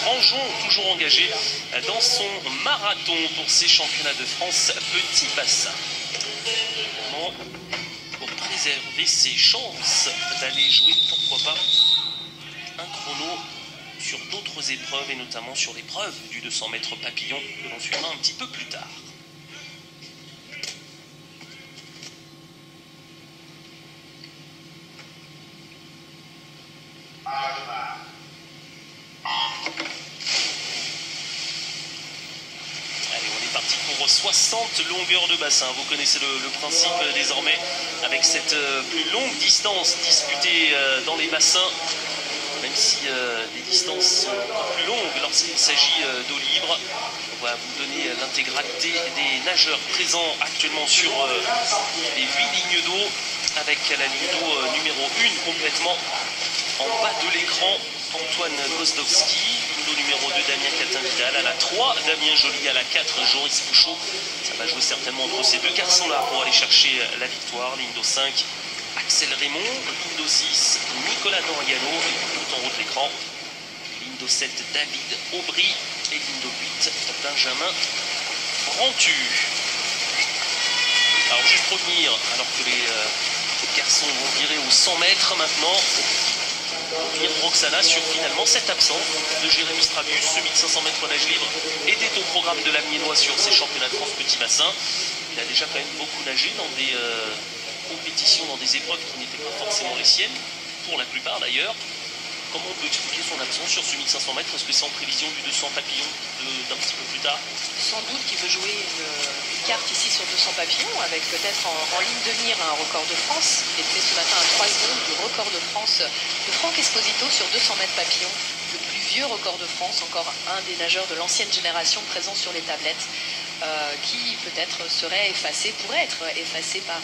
Grandjean, toujours engagé dans son marathon pour ces championnats de France petit bassin. Pour préserver ses chances d'aller jouer, pourquoi pas, un chrono sur d'autres épreuves et notamment sur l'épreuve du 200 mètres papillon que l'on suivra un petit peu plus tard. Allez, on est parti pour 60 longueurs de bassin. Vous connaissez le principe désormais avec cette plus longue distance disputée dans les bassins. Même si les distances sont plus longues lorsqu'il s'agit d'eau libre. On va vous donner l'intégralité des nageurs présents actuellement sur les 8 lignes d'eau, avec la ligne d'eau numéro 1 complètement en bas de l'écran. Antoine Gozdowski, ligne d'eau numéro 2 Damien Catin-Vidal, à la 3 Damien Joly, à la 4 Joris Bouchot. Ça va jouer certainement entre ces deux garçons-là pour aller chercher la victoire. Ligne d'eau 5 Axel Raymond, ligne d'eau 6 Nicolas Doriano, tout en haut de l'écran. Ligne d'eau 7 David Aubry et ligne d'eau 8 Benjamin Brantu. Alors juste revenir, alors que les garçons vont virer aux 100 mètres maintenant, revenir Roxana sur finalement cette absence de Jérémy Strabus, ce 1500 mètres nage libre était au programme de l'Amiénois sur ces championnats de France petit bassin. Il a déjà quand même beaucoup nagé dans des compétitions, dans des épreuves qui n'étaient pas forcément les siennes, pour la plupart d'ailleurs. Comment on peut expliquer son absence sur ce 1500 mètres? Est-ce que c'est en prévision du 200 papillon d'un petit peu plus tard? Sans doute qu'il veut jouer une carte ici sur 200 papillons, avec peut-être en ligne de mire un record de France. Il était ce matin à 3 secondes du record de France de Franck Esposito sur 200 mètres papillons. Le plus vieux record de France, encore un des nageurs de l'ancienne génération présent sur les tablettes. Qui peut-être serait effacé, pourrait être effacé par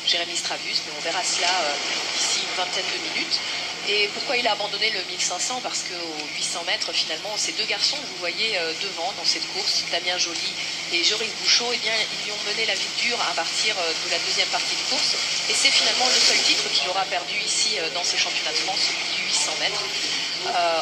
Jérémy Strabus, mais on verra cela d'ici une vingtaine de minutes. Et pourquoi il a abandonné le 1500? Parce qu'aux 800 mètres, finalement, ces deux garçons que vous voyez devant dans cette course, Damien Joly et Joris Bouchot, eh bien, ils lui ont mené la vie dure à partir de la deuxième partie de course. Et c'est finalement le seul titre qu'il aura perdu ici dans ces championnats de France, celui du 800 mètres.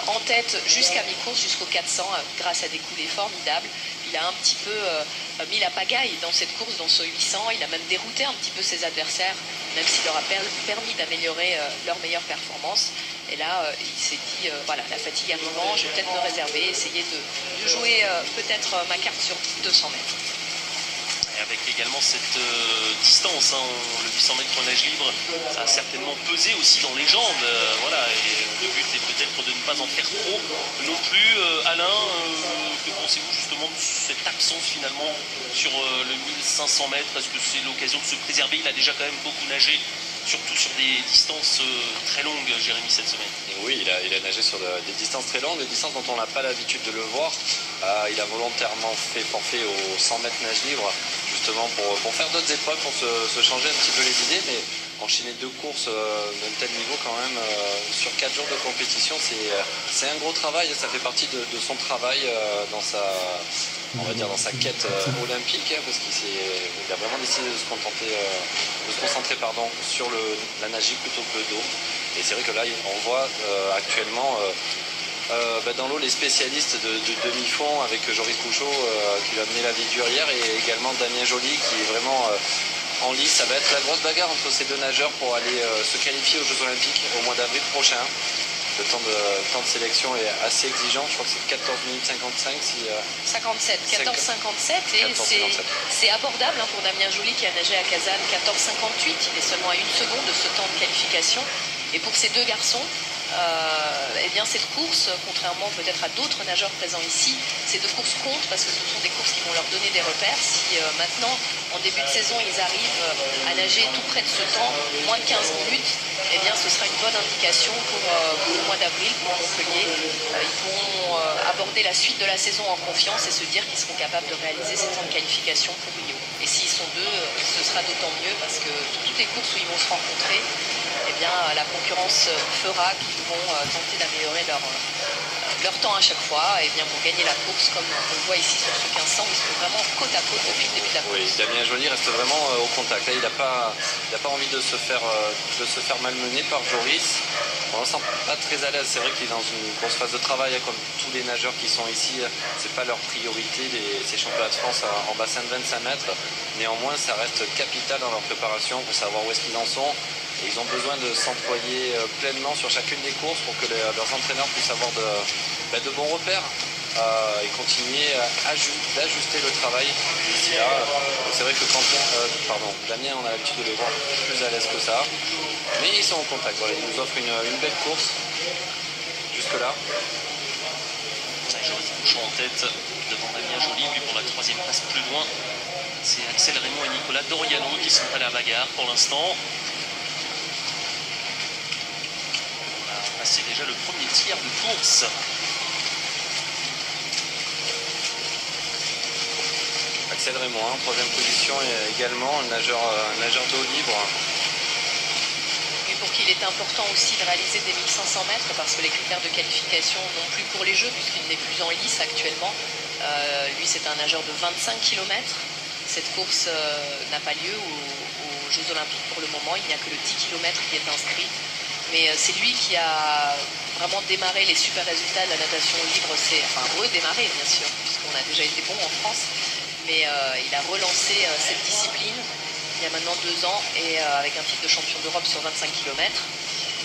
En tête jusqu'à mi-course, jusqu'au 400, grâce à des coulées formidables. Il a un petit peu mis la pagaille dans cette course, dans ce 800. Il a même dérouté un petit peu ses adversaires, même s'il leur a permis d'améliorer leur meilleure performance. Et là, il s'est dit, voilà, la fatigue arrivant, je vais peut-être me réserver, essayer de jouer peut-être ma carte sur 200 mètres. Et avec également cette distance, hein, le 800 mètres nage libre, ça a certainement pesé aussi dans les jambes. Voilà, et le but est peut-être de ne pas en faire trop non plus. Alain, que pensez-vous justement de cette absence finalement sur le 1500 mètres? Est-ce que c'est l'occasion de se préserver? Il a déjà quand même beaucoup nagé, surtout sur des distances très longues, Jérémy, cette semaine. Oui, il a nagé sur des distances très longues, des distances dont on n'a pas l'habitude de le voir. Il a volontairement fait forfait aux 100 mètres nage libre, justement pour faire d'autres épreuves, pour se changer un petit peu les idées, mais enchaîner deux courses d'un tel niveau quand même, sur 4 jours de compétition, c'est un gros travail, ça fait partie de son travail dans sa... on va dire dans sa quête olympique, hein, parce qu'il a vraiment décidé de se concentrer sur la nage plutôt que le dos. Et c'est vrai que là, on voit actuellement dans l'eau les spécialistes de demi-fond avec Joris Bouchot qui lui a mené la vie dure hier, et également Damien Joly qui est vraiment en lice. Ça va être la grosse bagarre entre ces deux nageurs pour aller se qualifier aux Jeux Olympiques au mois d'avril prochain. Le temps de sélection est assez exigeant, je crois que c'est 14 minutes 55 si... 57, 14,57 et c'est abordable hein, pour Damien Joly qui a nagé à Kazan 14,58, il est seulement à 1 seconde de ce temps de qualification. Et pour ces deux garçons, eh bien cette course, contrairement peut-être à d'autres nageurs présents ici, ces deux courses comptent parce que ce sont des courses qui vont leur donner des repères. Si maintenant, en début de saison, ils arrivent à nager tout près de ce temps, moins de 15 minutes, eh bien ce sera une bonne indication pour le mois d'avril, pour Montpellier. Ils pourront aborder la suite de la saison en confiance et se dire qu'ils seront capables de réaliser ces temps de qualification pour Rio. Et s'ils sont deux, ce sera d'autant mieux parce que toutes les courses où ils vont se rencontrer, eh bien, la concurrence fera qu'ils vont tenter d'améliorer leur temps à chaque fois, et bien pour gagner la course, comme on le voit ici sur ce 1500, ils sont vraiment côte à côte depuis le début de la course. Oui, Damien Joly reste vraiment au contact. Là, il n'a pas envie de se faire malmener par Joris. On ne le sent pas très à l'aise. C'est vrai qu'il est dans une grosse phase de travail, comme tous les nageurs qui sont ici. C'est pas leur priorité, ces championnats de France en bassin de 25 mètres. Néanmoins, ça reste capital dans leur préparation pour savoir où est-ce qu'ils en sont. Et ils ont besoin de s'employer pleinement sur chacune des courses pour que leurs entraîneurs puissent avoir de bons repères. Et continuer d'ajuster le travail d'ici là. C'est vrai que Damien, on a l'habitude de les voir plus à l'aise que ça. Mais ils sont en contact. Voilà, ils nous offrent une belle course jusque-là. Joris Bouchon en tête devant Damien Joly. Lui pour la 3e place plus loin. C'est Axel Raymond et Nicolas Doriano qui sont à la bagarre pour l'instant. On a passé déjà le premier tiers de course. Axel Raymond, en 3e position également, un nageur d'eau libre. Et pour qui il est important aussi de réaliser des 1500 mètres parce que les critères de qualification non plus pour les Jeux puisqu'il n'est plus en lice actuellement. Lui c'est un nageur de 25 km. Cette course n'a pas lieu aux Jeux Olympiques pour le moment. Il n'y a que le 10 km qui est inscrit. Mais c'est lui qui a vraiment démarré les super résultats de la natation libre. Redémarré bien sûr puisqu'on a déjà été bon en France. Mais il a relancé cette discipline il y a maintenant 2 ans et avec un titre de champion d'Europe sur 25 km.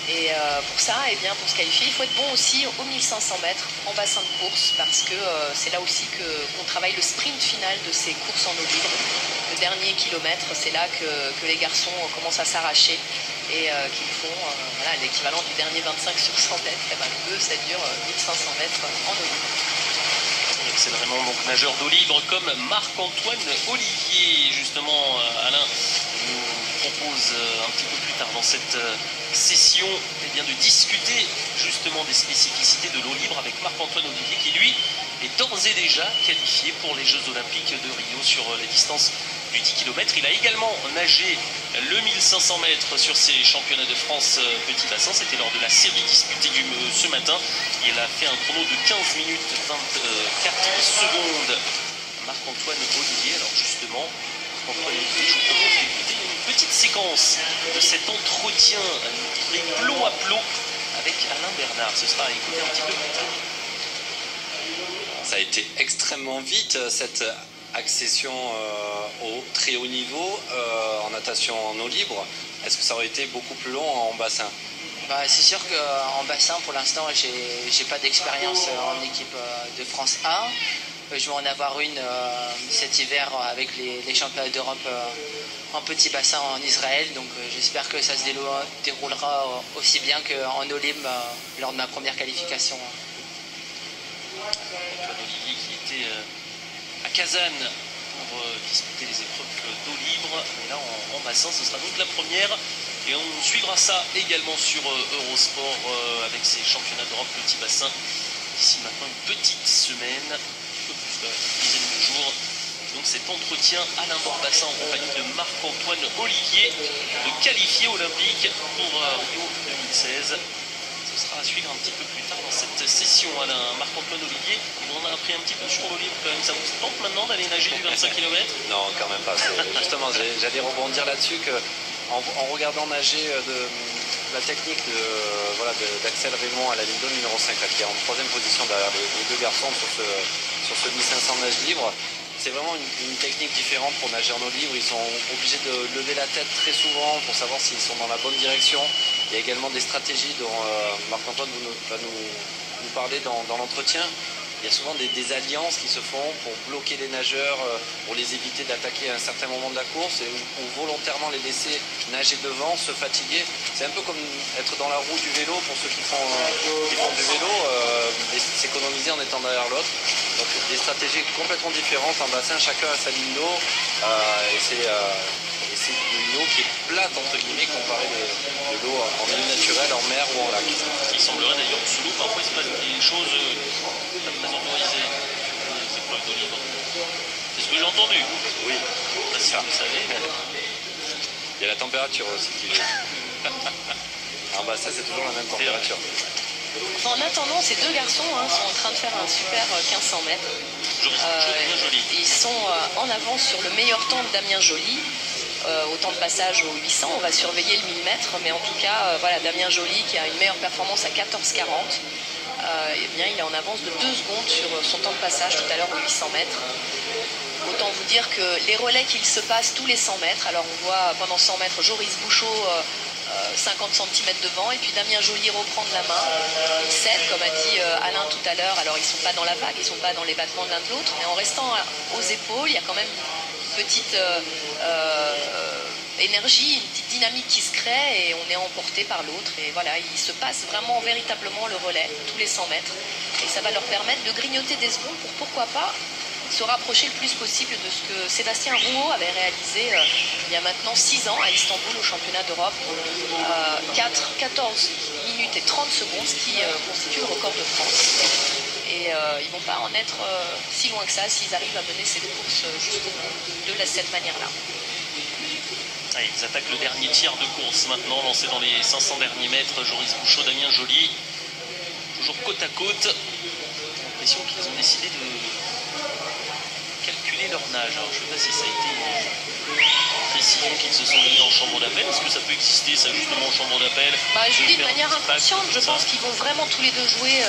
Et pour ça, pour se qualifier, il faut être bon aussi aux 1500 mètres en bassin de course parce que c'est là aussi qu'on travaille le sprint final de ces courses en eau libre. Le dernier kilomètre, c'est là que les garçons commencent à s'arracher et qu'ils font l'équivalent du dernier 25 sur 100 mètres. Et eux, ça dure 1500 mètres en eau libre. C'est vraiment donc nageur d'eau libre comme Marc-Antoine Olivier. Justement, Alain nous propose un petit peu plus tard dans cette session de discuter justement des spécificités de l'eau libre avec Marc-Antoine Olivier qui lui est d'ores et déjà qualifié pour les Jeux Olympiques de Rio sur les distances du 10 km. Il a également nagé le 1500 mètres sur ces championnats de France petit bassin. C'était lors de la série disputée ce matin. Il a fait un chrono de 15 minutes 24 secondes. Marc-Antoine Olivier. Alors justement, Marc-Antoine Olivier, je vous propose d'écouter une petite séquence de cet entretien livré plot à plot avec Alain Bernard. Ce sera à écouter un petit peu plus tard. Ça a été extrêmement vite cette accession au très haut niveau en natation en eau libre. Est-ce que ça aurait été beaucoup plus long en bassin? C'est sûr qu'en bassin, pour l'instant, j'ai pas d'expérience en équipe de France A. Je vais en avoir une cet hiver avec les championnats d'Europe en petit bassin en Israël. Donc j'espère que ça se déroulera aussi bien qu'en eau libre lors de ma première qualification. Antoine Olivier qui était à Kazan pour disputer les épreuves d'eau libre. Et là en bassin, ce sera donc la première. Et on suivra ça également sur Eurosport avec ces championnats d'Europe petit bassin. D'ici maintenant une petite semaine, un peu plus d'une dizaine de jours. Donc cet entretien Alain Borbassin en compagnie de Marc-Antoine Olivier, le qualifié olympique pour Rio 2016. Ce sera à suivre un petit peu plus tard dans cette session. Alain, Marc-Antoine Olivier, on a appris un petit peu sur l'eau libre quand même. Ça vous tente maintenant d'aller nager du 25 km? Non, quand même pas. Justement, j'allais rebondir là-dessus que en regardant nager la technique d'Axel Raymond à la ligne d'eau numéro 5, là, qui est en 3e position derrière les deux garçons sur ce 1500 nage libre, c'est vraiment une technique différente pour nager en eau libre. Ils sont obligés de lever la tête très souvent pour savoir s'ils sont dans la bonne direction. Il y a également des stratégies dont Marc-Antoine va nous parler dans l'entretien. Il y a souvent des alliances qui se font pour bloquer les nageurs, pour les éviter d'attaquer à un certain moment de la course ou volontairement les laisser nager devant, se fatiguer. C'est un peu comme être dans la roue du vélo pour ceux qui font du vélo, et s'économiser en étant derrière l'autre. Donc des stratégies complètement différentes en bassin, chacun a sa ligne d'eau et c'est une eau qui est plate entre guillemets comparée de l'eau en milieu naturel, en mer ou en lac. Il semblerait d'ailleurs que sous l'eau, parfois il se passe des choses pas très autorisées, les épreuves d'eau libre. C'est ce que j'ai entendu. Oui, Si vous le savez. Il y a la température aussi qui joue. En bassin, c'est toujours la même température. En attendant, ces deux garçons sont en train de faire un super 1500 mètres. Joli. Ils sont en avance sur le meilleur temps de Damien Joly. au temps de passage au 800. On va surveiller le 1000 mètres, mais en tout cas, voilà, Damien Joly qui a une meilleure performance à 14,40. Eh bien, il est en avance de 2 secondes sur son temps de passage tout à l'heure au 800 mètres. Autant vous dire que les relais qu'il se passe tous les 100 mètres, alors on voit pendant 100 mètres Joris Bouchot 50 cm devant, et puis Damien Joly reprendre la main. Il cède, comme a dit Alain tout à l'heure. Alors ils ne sont pas dans la vague, ils ne sont pas dans les battements de l'un de l'autre, mais en restant aux épaules, il y a quand même une petite énergie, une petite dynamique qui se crée, et on est emporté par l'autre. Et voilà, il se passe vraiment véritablement le relais tous les 100 mètres, et ça va leur permettre de grignoter des secondes pour, pourquoi pas, se rapprocher le plus possible de ce que Sébastien Rouault avait réalisé il y a maintenant 6 ans à Istanbul au championnat d'Europe. 14 minutes et 30 secondes, ce qui constitue le record de France. Et ils ne vont pas en être si loin que ça s'ils arrivent à mener cette course jusqu'au bout de cette manière-là. Allez, ils attaquent le dernier tiers de course maintenant, lancé dans les 500 derniers mètres. Joris Bouchot, Damien Joly, toujours côte à côte. J'ai l'impression qu'ils ont décidé de calculer leur nage. Alors, je ne sais pas si ça a été une précision qu'ils se sont donnée en chambre d'appel. Est-ce que ça peut exister, ça, justement, en chambre d'appel? Je dis de manière inconsciente, je pense qu'ils vont vraiment tous les deux jouer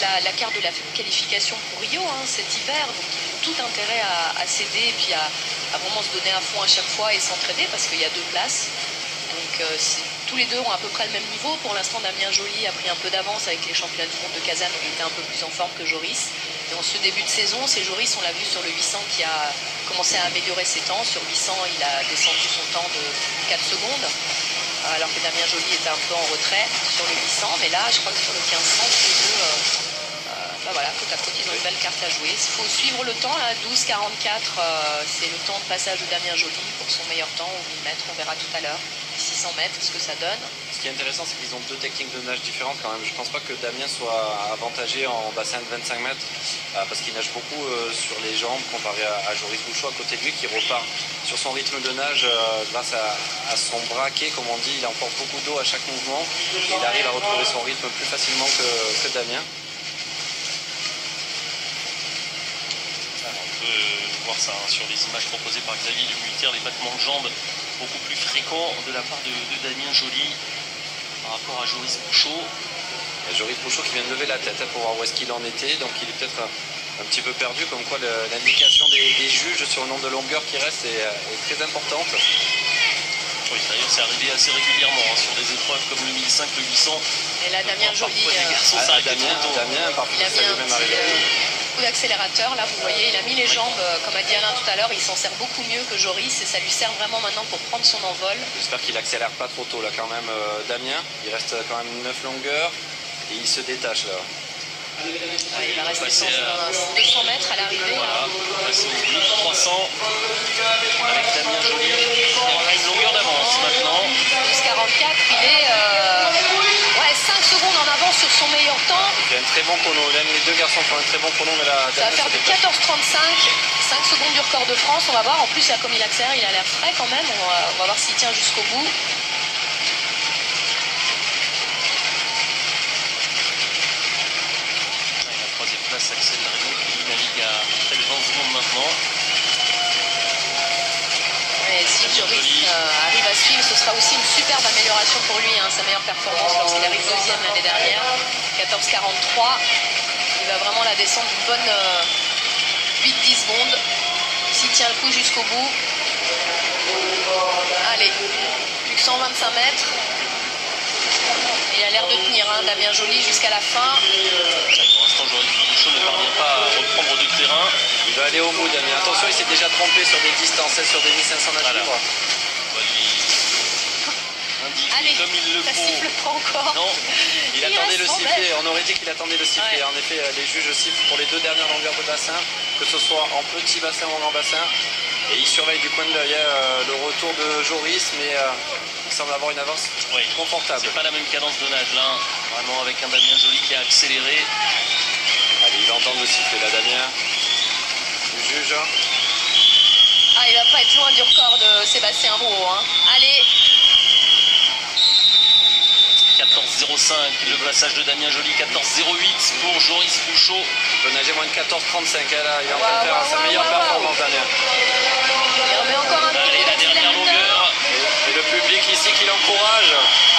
la carte de la qualification pour Rio cet hiver. Donc ils ont tout intérêt à céder et puis à vraiment se donner à fond à chaque fois et s'entraider, parce qu'il y a 2 places. Donc tous les deux ont à peu près le même niveau. Pour l'instant, Damien Joly a pris un peu d'avance avec les championnats du monde de Kazan, où il était un peu plus en forme que Joris. Et en ce début de saison, c'est Joris, on l'a vu sur le 800, qui a commencé à améliorer ses temps. Sur 800, il a descendu son temps de 4 secondes, alors que Damien Joly était un peu en retrait sur le 800. Mais là, je crois que sur le 1500, tous les deux, voilà, côte à côte, ils ont une belle carte à jouer. Il faut suivre le temps, là, 12,44, c'est le temps de passage de Damien Joly pour son meilleur temps au 1000 mètres. On verra tout à l'heure, 600 mètres, ce que ça donne. Ce qui est intéressant, c'est qu'ils ont 2 techniques de nage différentes quand même. Je ne pense pas que Damien soit avantagé en bassin de 25 mètres, parce qu'il nage beaucoup sur les jambes comparé à Joris Bouchot à côté de lui, qui repart sur son rythme de nage grâce à son braquet, comme on dit. Il emporte beaucoup d'eau à chaque mouvement et il arrive à retrouver son rythme plus facilement que Damien. On peut voir ça sur les images proposées par Xavier Lumuiter, les battements de jambes beaucoup plus fréquents de la part de Damien Joly par rapport à Joris Bouchot. Et Joris Bouchot qui vient de lever la tête pour voir où est-ce qu'il en était, donc il est peut-être un petit peu perdu, comme quoi l'indication des juges sur le nombre de longueurs qui reste est très importante. Oui, d'ailleurs c'est arrivé assez régulièrement sur des épreuves comme le 1005, le 800. Et là, Damien Joly, Damien, par contre, ça lui même arrivé. D'accélérateur, là vous voyez, il a mis les jambes, comme a dit Alain tout à l'heure, il s'en sert beaucoup mieux que Joris, et ça lui sert vraiment maintenant pour prendre son envol. J'espère qu'il accélère pas trop tôt là quand même, Damien. Il reste quand même 9 longueurs et il se détache là. Ouais, il va rester 200 mètres à l'arrivée. Voilà, on va passer au bout, 300 avec Damien Joly. Il a une longueur d'avance maintenant. 12,44, il est 5 secondes en avance sur son meilleur temps. Il a un très bon chrono, même les 2 garçons font un très bon chrono, mais là, ça va faire du 14,35, 5 secondes du record de France. On va voir, en plus là, comme il accélère, il a l'air frais quand même. On va voir s'il tient jusqu'au bout. La 3e place, Axel Raymond qui navigue à près de 20 secondes maintenant. Et si Joris arrive à suivre, ce sera aussi une superbe amélioration pour lui, sa meilleure performance lorsqu'il arrive 2e l'année dernière, 14,43. Il va vraiment la descendre d'une bonne 8-10 secondes, s'il tient le coup jusqu'au bout. Allez, plus que 125 mètres. Il a l'air de tenir, Damien Joly, jusqu'à la fin. Pour l'instant, Joris Bouchot ne parvient pas à reprendre de terrain. Il va aller au bout, Damien. Attention, il s'est déjà trompé sur des distances, sur des 1500 mètres. Voilà. On va lui indiquer comme il le ça faut. siffle pas encore. Non, il attendait le sifflet. On aurait dit qu'il attendait le sifflet. Ouais. En effet, les juges sifflent pour les 2 dernières longueurs de bassin, que ce soit en petit bassin ou en grand bassin. Et il surveille du coin de l'œil le retour de Joris, mais il semble avoir une avance confortable. C'est pas la même cadence de nage là, vraiment avec un Damien Joly qui a accéléré. Allez, il va entendre le sifflet là, Damien. Le juge. Il va pas être loin du record de Sébastien Rouault. Allez. 14,05 le passage de Damien Joly, 14,08 pour Joris Bouchot. Il peut nager moins de 14,35 là, il est en train de faire sa meilleure performance, Damien. Il remet encore un peu Allez, la dernière longueur. public ici qui l'encourage.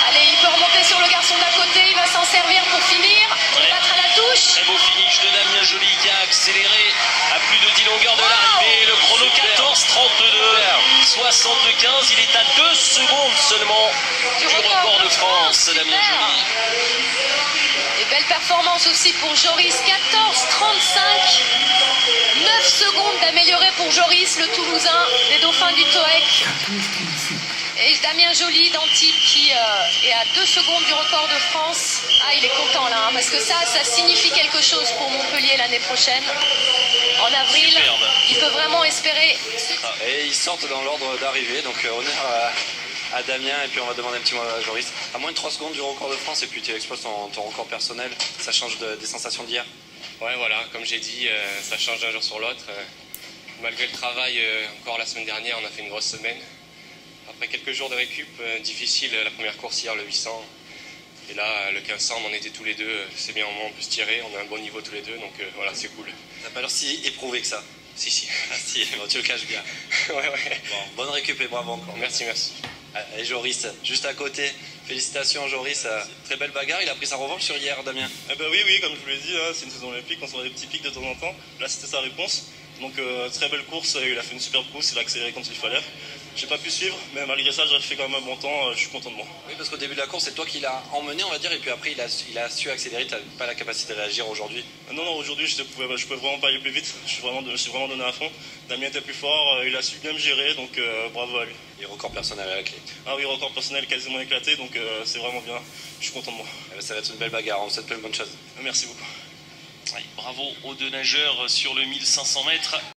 Allez, il peut remonter sur le garçon d'à côté, il va s'en servir pour finir, battre à la touche. Très beau finish de Damien Joly qui a accéléré à plus de 10 longueurs de l'arrivée. Le chrono 14:32, 75. Il est à 2 secondes seulement du record de France, Damien Joly. Et belle performance aussi pour Joris, 14:35. 9 secondes d'améliorer pour Joris, le Toulousain des Dauphins du TOEC. Et Damien Joly d'Antibes qui est à 2 secondes du record de France. Ah, il est content là, hein, parce que ça signifie quelque chose pour Montpellier l'année prochaine. En avril, Superbe. il peut vraiment espérer. Et ils sortent dans l'ordre d'arrivée, donc honneur à Damien, et puis on va demander un petit mot à Joris. À moins de 3 secondes du record de France, et puis tu exploses ton record personnel, ça change des sensations d'hier. Ouais, voilà, comme j'ai dit, ça change d'un jour sur l'autre. Malgré le travail, encore la semaine dernière, on a fait une grosse semaine. Après quelques jours de récup, difficile la première course hier, le 800. Et là, le 1500, on en était tous les deux. C'est bien, au moins on peut se tirer, on a un bon niveau tous les deux, donc voilà, c'est cool. T'as pas l'air si éprouvé que ça. Si. Ah si, bon, tu le caches bien. ouais. Bon, bonne récup et bravo encore. Merci. Et Joris, juste à côté, félicitations Joris, très belle bagarre, il a pris sa revanche sur hier Damien. Eh ben oui, comme je vous l'ai dit, hein, c'est une saison olympique, on se voit des petits pics de temps en temps. Là c'était sa réponse, donc très belle course, il a fait une superbe course, il a accéléré quand il fallait. J'ai pas pu suivre, mais malgré ça j'ai fait quand même un bon temps, je suis content de moi. Oui, parce qu'au début de la course, c'est toi qui l'as emmené, on va dire, et puis après il a su accélérer, tu n'as pas la capacité de réagir aujourd'hui. Non, aujourd'hui je pouvais vraiment pas aller plus vite, je suis vraiment donné à fond. Damien était plus fort, il a su bien me gérer, donc bravo à lui. Et record personnel à la clé. Ah oui, record personnel quasiment éclaté, donc c'est vraiment bien, je suis content de moi. Ça va être une belle bagarre, on vous souhaite plein de bonnes choses. Merci beaucoup. Ouais, bravo aux deux nageurs sur le 1500 mètres.